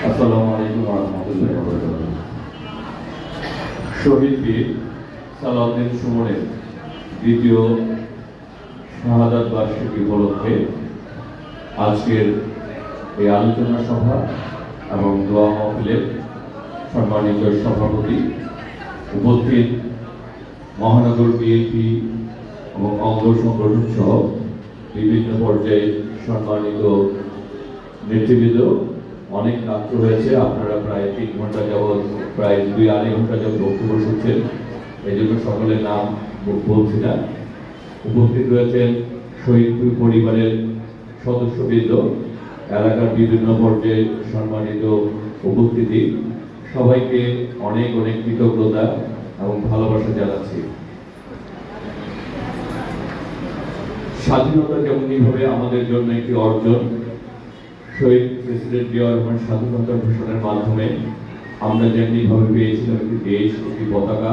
আসসালামু আলাইকুম ওয়া রাহমাতুল্লাহি ওয়া বারাকাতুহু। শহীদ বীর সালাউদ্দিন সুমনের দ্বিতীয় শাহাদাত বার্ষিকী উপলক্ষে আজকের এই আলোচনা সভা এবং দোয়া মাহফিলের সম্মানিত সভাপতি, উপস্থিত মহানগর বিএনপি এবং অঙ্গ সংগঠন সহ বিভিন্ন পর্যায়ে সম্মানিত নেতৃবৃন্দ, অনেক রাত্র হয়েছে। আপনারা প্রায় 3 ঘন্টা যাবৎ, প্রায় 2-2.5 ঘন্টা যাবৎ বক্তব্য শুনছেন। এই জন্য সকলের নাম বলছি না। উপস্থিত রয়েছেন শহীদ পরিবারের সদস্যবৃন্দ, এলাকার বিভিন্ন পর্যায়ে সম্মানিত উপস্থিতি, সবাইকে অনেক অনেক কৃতজ্ঞতা এবং ভালোবাসা জানাচ্ছি। স্বাধীনতা যেমনিভাবে আমাদের জন্য একটি অর্জন, শহীদ প্রেসিডেন্ট জিয়াউর রহমান স্বাধীনতা ঘোষণার মাধ্যমে আমরা যেমনিভাবে পেয়েছিলাম একটি দেশ, একটি পতাকা,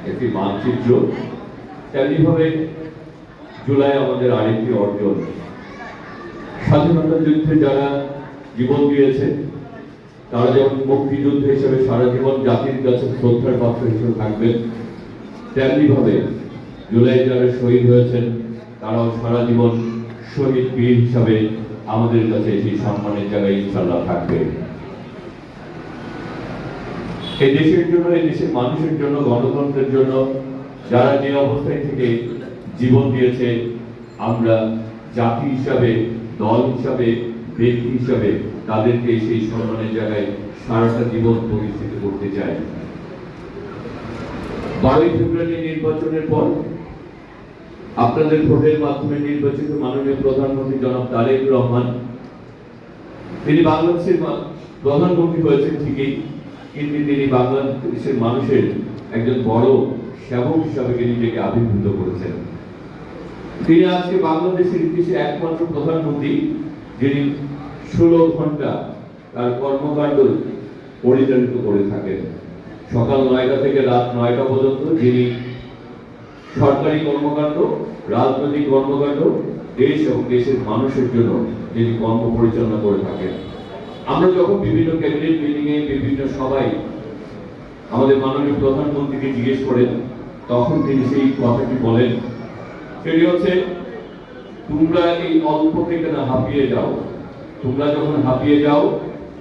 একটি মানচিত্র, তেমনিভাবে জুলাই আমাদের আরেকটি অর্জন। স্বাধীনতা যুদ্ধে যারা জীবন দিয়েছে তারা যেমন মুক্তিযুদ্ধ হিসেবে সারা জীবন জাতির কাছে শ্রদ্ধার পাত্র হিসেবে থাকবেন, তেমনিভাবে জুলাই যারা শহীদ হয়েছেন তারাও সারা জীবন শহীদ বীর হিসাবে আমাদের কাছে সেই সম্মানের জায়গায় ইনশাআল্লাহ থাকবে। এই দেশের জন্য, এই দেশের মানুষের জন্য, গণতন্ত্রের জন্য যারা যে অবস্থায় থেকে জীবন দিয়েছে, আমরা জাতি হিসাবে, দল হিসাবে, ব্যক্তি হিসাবে তাদেরকে সেই সম্মানের জায়গায় সারাটা জীবন প্রতিষ্ঠিত করতে চাই। 12ই ফেব্রুয়ারি নির্বাচনের পর আপনাদের ভোটের মাধ্যমে নির্বাচিত মাননীয় প্রধানমন্ত্রী জনাব তারেক রহমান, তিনি বাংলাদেশের প্রধানমন্ত্রী হয়েছেন ঠিকই, কিন্তু তিনি বাংলাদেশের মানুষের একজন বড় সেবক হিসাবে নিজেকে আবির্ভূত করেছেন। তিনি আজকে বাংলাদেশের ইতিহাসে একমাত্র প্রধানমন্ত্রী যিনি 16 ঘন্টা তার কর্মকাণ্ড পরিচালিত করে থাকেন। সকাল 9টা থেকে রাত 9টা পর্যন্ত যিনি সরকারি কর্মকাণ্ড, রাজনৈতিক কর্মকাণ্ড, দেশ এবং দেশের মানুষের জন্য যিনি কর্ম পরিচালনা করে থাকেন। আমরা যখন বিভিন্ন ক্যাবিনেট মিটিং এ, বিভিন্ন সভায় আমাদের মাননীয় প্রধানমন্ত্রীকে জিজ্ঞেস করেন, তখন তিনি সেই কথাটি বলেন, সেটি হচ্ছে, তোমরা এই অল্প থেকে না হাঁপিয়ে যাও। তোমরা যখন হাঁপিয়ে যাও,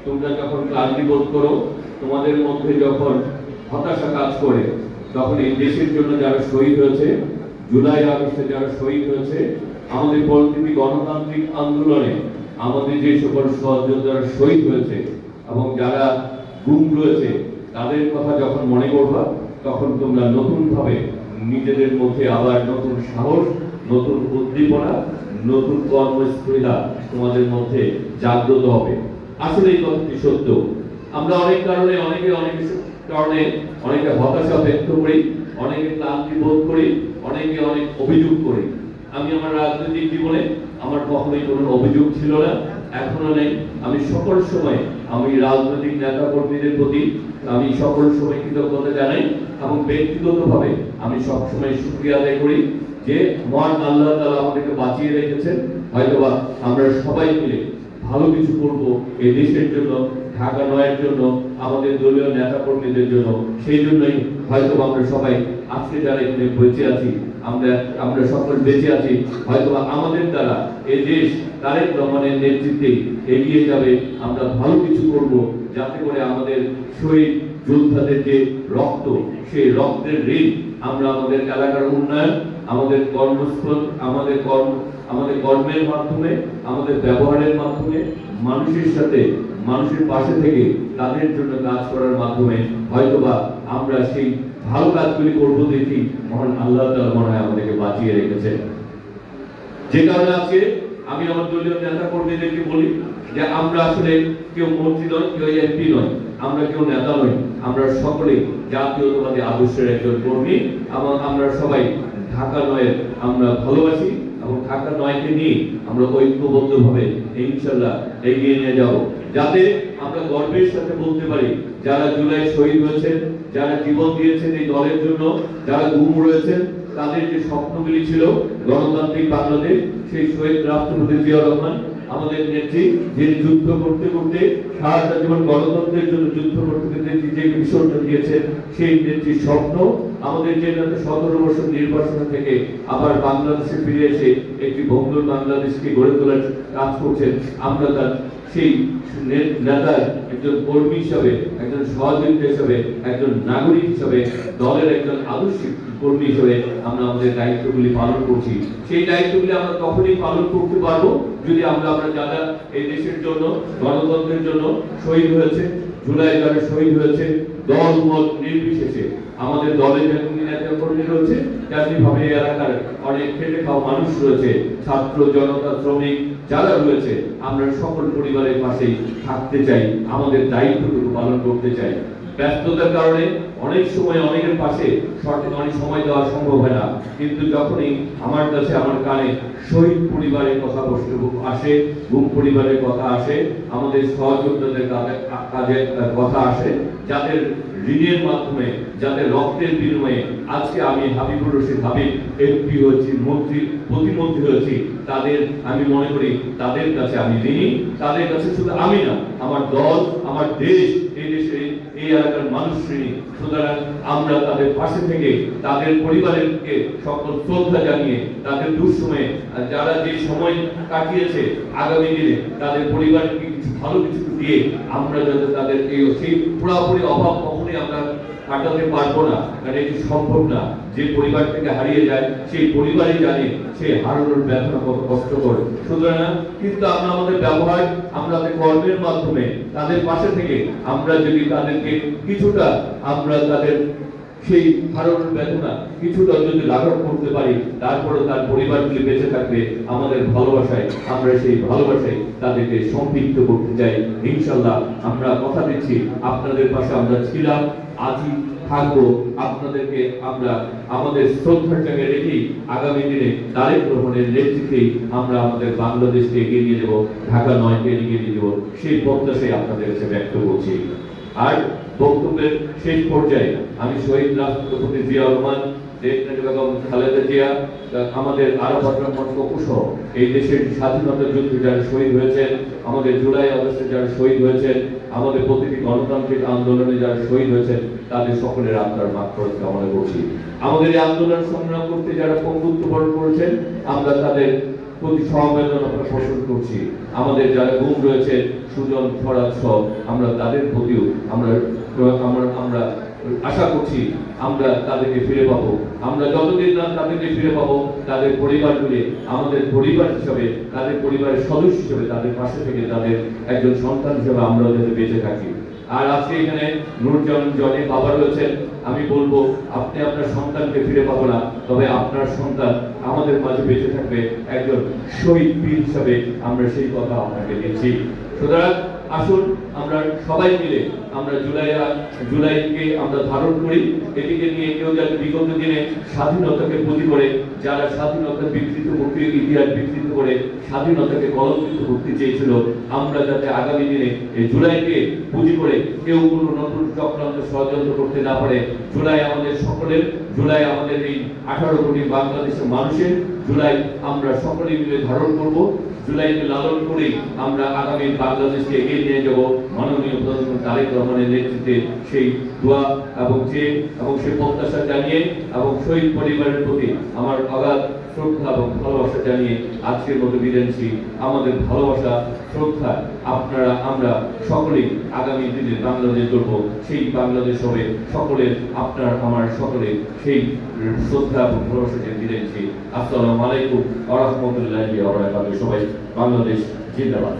তোমরা যখন ক্লান্তি বোধ করো, তোমাদের মধ্যে যখন হতাশা কাজ করে, তখন এই দেশের জন্য যারা শহীদ হয়েছে, জুলাই আগস্টে যারা শহীদ হয়েছে, আমাদের পরবর্তী গণতান্ত্রিক আন্দোলনে আমাদের যে সকল সহযোদ্ধারা শহীদ হয়েছে এবং যারা গুম রয়েছে, তাদের কথা যখন মনে করবা, তখন তোমরা নতুন ভাবে নিজেদের মধ্যে আবার নতুন সাহস, নতুন উদ্দীপনা, নতুন কর্মস্পৃহা তোমাদের মধ্যে জাগ্রত হবে। আসলে এই কথাটি সত্য। আমরা অনেক কারণে, অনেকে হতাশা ব্যক্ত করি, অনেকে ক্লান্তি বোধ করি, অনেকে অনেক অভিযোগ করি। আমি আমার রাজনৈতিক জীবনে আমার কখনোই কোনো অভিযোগ ছিল না, এখনো নেই। আমি সকল সময় আমি রাজনৈতিক নেতা কর্মীদের প্রতি আমি সকল সময় কৃতজ্ঞতা জানাই এবং ব্যক্তিগতভাবে আমি সবসময় শুকরিয়া আদায় করি যে মহান আল্লাহ তাআলা আমাদেরকে বাঁচিয়ে রেখেছেন। হয়তোবা আমরা সবাই মিলে ভালো কিছু করব এই দেশের জন্য, ঢাকা নয়ের জন্য, আমাদের দলীয় নেতা কর্মীদের জন্য। সেই জন্যই হয়তো আমরা সবাই আজকে যারা এখানে বেঁচে আছি, আমরা সকল বেঁচে আছি, হয়তো আমাদের দ্বারা এই দেশ তারেক রহমানের নেতৃত্বে এগিয়ে যাবে। আমরা ভালো কিছু করব যাতে করে আমাদের শহীদ যোদ্ধাদের যে রক্ত, সেই রক্তের ঋণ আমরা আমাদের এলাকার উন্নয়ন, আমাদের কর্মস্থল, আমাদের কর্মের মাধ্যমে, আমাদের ব্যবহারের মাধ্যমে, মানুষের সাথে, মানুষের পাশে থেকে তাদের জন্য কাজ করার মাধ্যমে হয়তোবা আমরা সেই ভালো কাজগুলি করবো দেখি মহান আল্লাহ তাআলা মনে হয় আমাদেরকে বাঁচিয়ে রেখেছেন। যে কারণে আজকে আমি আমার দলীয় নেতা কর্মীদেরকে বলি যে আমরা আসলে কেউ মন্ত্রী নয়, কেউ এমপি নয়, আমরা কেউ নেতা নই, আমরা সকলে জাতীয়তাবাদী আদর্শের একজন কর্মী এবং আমরা সবাই ঢাকা নয়ের আমরা ভালোবাসি এবং ঢাকা নয়কে নিয়ে আমরা ঐক্যবদ্ধভাবে ইনশাআল্লাহ এগিয়ে নিয়ে যাব, যাতে আমরা গর্বের সাথে বলতে পারি যারা জুলাই শহীদ হয়েছেন, যারা জীবন দিয়েছেন এই দলের জন্য, যারা গুম রয়েছেন, তাদের যে স্বপ্নগুলি ছিল গণতান্ত্রিক বাংলাদেশ, সেই শহীদ রাষ্ট্রপতি জিয়াউর রহমান আমাদের নেত্রী, যিনি যুদ্ধ করতে করতে সারাটা জীবন গণতন্ত্রের জন্য যুদ্ধ করতে করতে যে বিসর্জন দিয়েছেন, সেই নেত্রীর স্বপ্ন আমাদের যে 17 বছর নির্বাচন থেকে আবার বাংলাদেশে ফিরে এসে একটি ভঙ্গুর বাংলাদেশকে গড়ে তোলার কাজ করছেন। আমরা তার সেই নেতার একজন কর্মী হিসাবে, একজন সহযোগী হিসাবে, একজন নাগরিক হিসাবে, দলের একজন আদর্শিক কর্মী হিসেবে আমরা আমাদের দায়িত্বগুলি পালন করছি। সেই দায়িত্বগুলি আমরা তখনই পালন করতে পারবো যদি আমরা যারা এই দেশের জন্য, গণতন্ত্রের জন্য শহীদ হয়েছে, জুলাই যারা শহীদ হয়েছে, দল মত নির্বিশেষে আমাদের দলে যেমন নেতা কর্মী রয়েছে, তেমনি ভাবে এলাকার অনেক খেটে খাওয়া মানুষ রয়েছে, ছাত্র জনতা শ্রমিক যারা রয়েছে, আমরা সকল পরিবারের পাশেই থাকতে চাই, আমাদের দায়িত্বটুকু পালন করতে চাই। ব্যস্ততার কারণে অনেক সময় অনেকের পাশে সঠিক অনেক সময় দেওয়া সম্ভব হয় না, কিন্তু যখনই আমার কাছে আমার কানে শহীদ পরিবারের কথা আসে, গুম পরিবারের কথা আসে, আমাদের সহযোদ্ধাদের কাজের কথা আসে, যাদের ঋণের মাধ্যমে, যাদের রক্তের বিনিময়ে আজকে আমি হাবিবুর রশিদ হাবিব এমপি হয়েছি, মন্ত্রী প্রতিমন্ত্রী হয়েছি, তাদের আমি মনে করি তাদের কাছে আমি ঋণী। তাদের কাছে শুধু আমি না, আমার দল, আমার দেশ, এই দেশে এই এলাকার মানুষ ঋণী। সুতরাং আমরা তাদের পাশে থেকে তাদের পরিবারকে সকল শ্রদ্ধা জানিয়ে, তাদের দুঃসময়ে যারা যে সময় কাটিয়েছে, আগামী দিনে তাদের পরিবারকে কিছু ভালো কিছু দিয়ে আমরা যাতে তাদের সেই পুরোপুরি অভাব কখনোই আমরা কাটাতে পারবো না, কারণ এটি সম্ভব না। যে পরিবার থেকে হারিয়ে যায় সেই পরিবারই জানে সে হারানোর ব্যথা কত কষ্টকর। সুতরাং কিন্তু আমরা আমাদের ব্যবহার, আমরা কর্মের মাধ্যমে তাদের পাশে থেকে আমরা যদি তাদেরকে কিছুটা আমরা তাদের সেই হারানোর বেদনা কিছুটা যদি লাঘব করতে পারি, তারপরে তার পরিবারগুলি বেঁচে থাকবে আমাদের ভালোবাসায়। আমরা সেই ভালোবাসায় তাদেরকে সম্পৃক্ত করতে চাই। ইনশাল্লাহ আমরা কথা দিচ্ছি, আপনাদের পাশে আমরা ছিলাম, আজই থাকবো। আপনাদেরকে আমরা আমাদের শ্রদ্ধার জায়গায় রেখেই আগামী দিনে তারেক রহমানের নেতৃত্বেই আমরা আমাদের বাংলাদেশকে এগিয়ে নিয়ে যাবো, ঢাকা 9কে এগিয়ে নিয়ে যাবো, সেই প্রত্যাশাই আপনাদের কাছে ব্যক্ত করছি। আর বক্তব্যের শেষ পর্যায়ে আমি শহীদ রাষ্ট্রপতি জিয়াউর রহমান, দেশনেত্রী বেগম খালেদা জিয়া, আমাদের আরাফাত রহমান সহ এই দেশের স্বাধীনতা যুদ্ধে যারা শহীদ হয়েছেন, আমাদের জুলাই আগস্টে যারা শহীদ হয়েছেন, আমাদের প্রতিটি গণতান্ত্রিক আন্দোলনে যারা শহীদ হয়েছেন, তাদের সকলের আত্মার মাগফিরাত কামনা করছি। আমাদের এই আন্দোলন সংগ্রাম করতে যারা পঙ্গুত্ব বরণ করেছেন, আমরা তাদের প্রতি সমবেদনা পোষণ করছি। আমাদের যারা গুম রয়েছে, সুজন ফরাদ সহ, আমরা তাদের প্রতিও আমরা আশা করছি আমরা তাদেরকে ফিরে পাবো। আমরা যতদিন না তাদেরকে ফিরে পাবো, তাদের পরিবারগুলি আমাদের পরিবার হিসাবে, তাদের পরিবারের সদস্য হিসেবে তাদের পাশে থেকে তাদের একজন সন্তান হিসেবে আমরাও যাতে বেঁচে থাকি। আর আজকে এখানে নূরজাহান জনি বাবা রয়েছেন, আমি বলবো আপনি আপনার সন্তানকে ফিরে পাবো না, তবে আপনার সন্তান আমাদের মাঝে বেঁচে থাকবে একজন শহীদ বীর হিসাবে, আমরা সেই কথা আপনাকে দিচ্ছি। সুতরাং আসুন আমরা সবাই মিলে আমরা জুলাইকে আমরা ধারণ করি। এটিকে নিয়ে কেউ যাতে বিগত দিনে স্বাধীনতাকে পুঁজি করে, যারা স্বাধীনতা বিকৃত করতে, ইতিহাস বিকৃত করে স্বাধীনতাকে কলঙ্কিত করতে চেয়েছিল, আমরা যাতে আগামী দিনে এই জুলাইকে পুঁজি করে কেউ কোনো নতুন চক্রান্ত ষড়যন্ত্র করতে না পারে। জুলাই আমাদের সকলের, জুলাই আমাদের এই 18 কোটি বাংলাদেশের মানুষের, জুলাই আমরা সকলে মিলে ধারণ করব। জুলাইকে লালন করেই আমরা আগামী বাংলাদেশকে এগিয়ে নিয়ে যাব মাননীয় প্রধানমন্ত্রী তারেক রহমানের নেতৃত্বে। সেই দোয়া এবং সেই প্রত্যাশা জানিয়ে এবং শহীদ পরিবারের প্রতি আমার অগাধ শ্রদ্ধা এবং ভালোবাসা জানিয়ে আজকের মতো বিদায় নিচ্ছি। আমাদের ভালোবাসা, শ্রদ্ধা আপনারা আমরা সকলেই আগামী দিনে বাংলাদেশ গড়ব, সেই বাংলাদেশ হবে সকলের, আপনার আমার সকলে সেই শ্রদ্ধা এবং ভালোবাসা জানিয়ে বিদায় নিচ্ছি। আসসালামু আলাইকুম ওয়া রাহমাতুল্লাহি ওয়া বারাকাতুহু। সবাই বাংলাদেশ জিন্দাবাদ।